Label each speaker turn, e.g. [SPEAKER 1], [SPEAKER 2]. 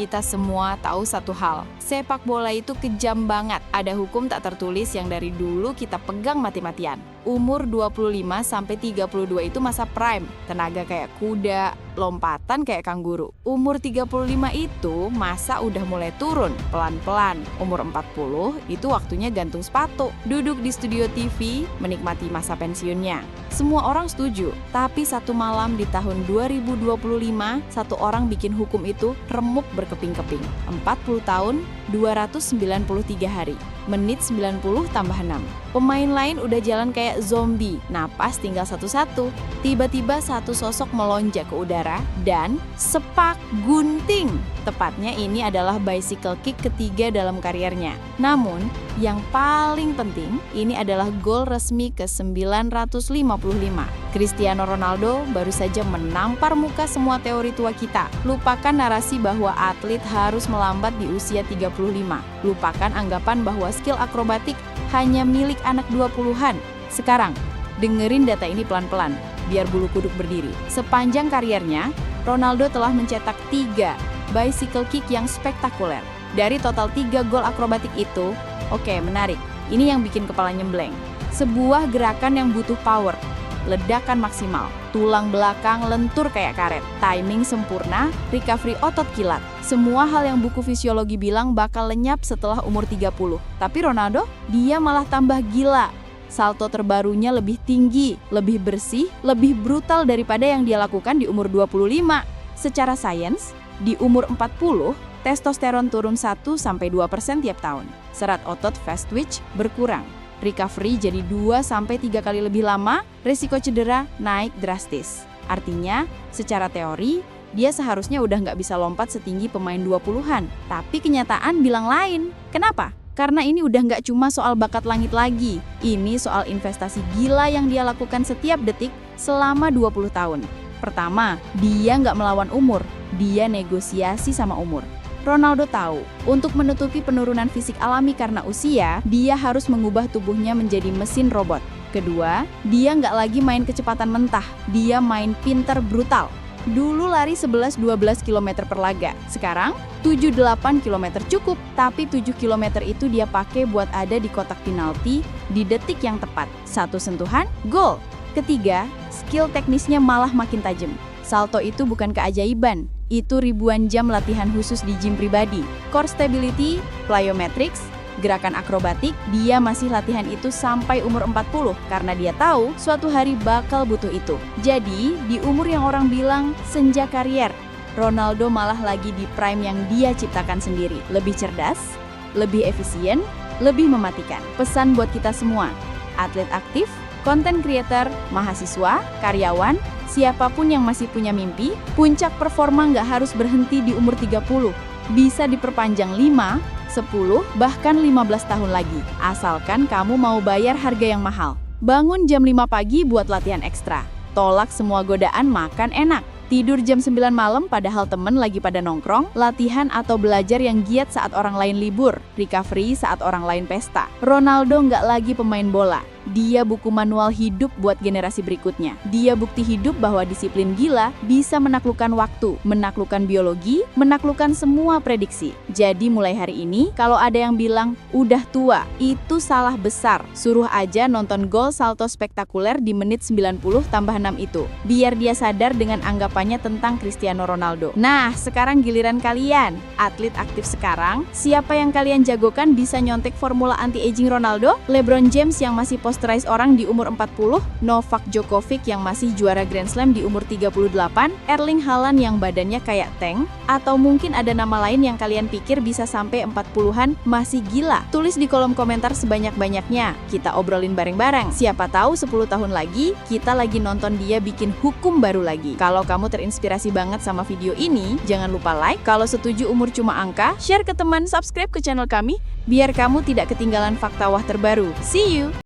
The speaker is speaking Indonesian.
[SPEAKER 1] Kita semua tahu satu hal, sepak bola itu kejam banget. Ada hukum tak tertulis yang dari dulu kita pegang mati-matian. Umur 25 sampai 32 itu masa prime, tenaga kayak kuda, lompatan kayak kanguru. Umur 35 itu masa udah mulai turun, pelan-pelan. Umur 40 itu waktunya gantung sepatu, duduk di studio TV, menikmati masa pensiunnya. Semua orang setuju, tapi satu malam di tahun 2025, satu orang bikin hukum itu remuk berkeping-keping. 40 tahun, 293 hari. Menit 90 tambah 6. Pemain lain udah jalan kayak zombie, napas tinggal satu-satu. Tiba-tiba satu sosok melonjak ke udara dan sepak gunting. Tepatnya ini adalah bicycle kick ketiga dalam karirnya. Namun, yang paling penting, ini adalah gol resmi ke-955. Cristiano Ronaldo baru saja menampar muka semua teori tua kita. Lupakan narasi bahwa atlet harus melambat di usia 35. Lupakan anggapan bahwa skill akrobatik hanya milik anak 20-an. Sekarang, dengerin data ini pelan-pelan, biar bulu kuduk berdiri. Sepanjang kariernya, Ronaldo telah mencetak 3 bicycle kick yang spektakuler. Dari total 3 gol akrobatik itu, oke, menarik. Ini yang bikin kepala nyembleng. Sebuah gerakan yang butuh power, ledakan maksimal, tulang belakang lentur kayak karet, timing sempurna, recovery otot kilat. Semua hal yang buku fisiologi bilang bakal lenyap setelah umur 30. Tapi Ronaldo, dia malah tambah gila. Salto terbarunya lebih tinggi, lebih bersih, lebih brutal daripada yang dia lakukan di umur 25. Secara sains, di umur 40, testosteron turun 1-2% tiap tahun. Serat otot fast twitch berkurang. Recovery jadi 2-3 kali lebih lama, risiko cedera naik drastis. Artinya, secara teori, dia seharusnya udah nggak bisa lompat setinggi pemain 20-an. Tapi kenyataan bilang lain. Kenapa? Karena ini udah nggak cuma soal bakat langit lagi. Ini soal investasi gila yang dia lakukan setiap detik selama 20 tahun. Pertama, dia nggak melawan umur, dia negosiasi sama umur. Ronaldo tahu, untuk menutupi penurunan fisik alami karena usia, dia harus mengubah tubuhnya menjadi mesin robot. Kedua, dia nggak lagi main kecepatan mentah, dia main pinter brutal. Dulu lari 11-12 km per laga, sekarang 7-8 km cukup, tapi 7 km itu dia pakai buat ada di kotak penalti di detik yang tepat. Satu sentuhan, gol. Ketiga, skill teknisnya malah makin tajam. Salto itu bukan keajaiban, itu ribuan jam latihan khusus di gym pribadi. Core stability, plyometrics, gerakan akrobatik, dia masih latihan itu sampai umur 40 karena dia tahu suatu hari bakal butuh itu. Jadi, di umur yang orang bilang senja karier, Ronaldo malah lagi di prime yang dia ciptakan sendiri. Lebih cerdas, lebih efisien, lebih mematikan. Pesan buat kita semua, atlet aktif, content creator, mahasiswa, karyawan, siapapun yang masih punya mimpi, puncak performa nggak harus berhenti di umur 30. Bisa diperpanjang 5, 10, bahkan 15 tahun lagi. Asalkan kamu mau bayar harga yang mahal. Bangun jam 5 pagi buat latihan ekstra. Tolak semua godaan makan enak. Tidur jam 9 malam padahal temen lagi pada nongkrong, latihan atau belajar yang giat saat orang lain libur, recovery saat orang lain pesta. Ronaldo nggak lagi pemain bola. Dia buku manual hidup buat generasi berikutnya. Dia bukti hidup bahwa disiplin gila bisa menaklukkan waktu, menaklukkan biologi, menaklukkan semua prediksi. Jadi mulai hari ini, kalau ada yang bilang, udah tua, itu salah besar. Suruh aja nonton gol salto spektakuler di menit 90 tambah 6 itu. Biar dia sadar dengan anggapannya tentang Cristiano Ronaldo. Nah, sekarang giliran kalian. Atlet aktif sekarang, siapa yang kalian jagokan bisa nyontek formula anti-aging Ronaldo? LeBron James yang masih posterize orang di umur 40, Novak Djokovic yang masih juara Grand Slam di umur 38, Erling Haaland yang badannya kayak tank, atau mungkin ada nama lain yang kalian pikir bisa sampai 40-an masih gila? Tulis di kolom komentar sebanyak-banyaknya, kita obrolin bareng-bareng. Siapa tahu 10 tahun lagi, kita lagi nonton dia bikin hukum baru lagi. Kalau kamu terinspirasi banget sama video ini, jangan lupa like. Kalau setuju umur cuma angka, share ke teman, subscribe ke channel kami, biar kamu tidak ketinggalan fakta wah terbaru. See you!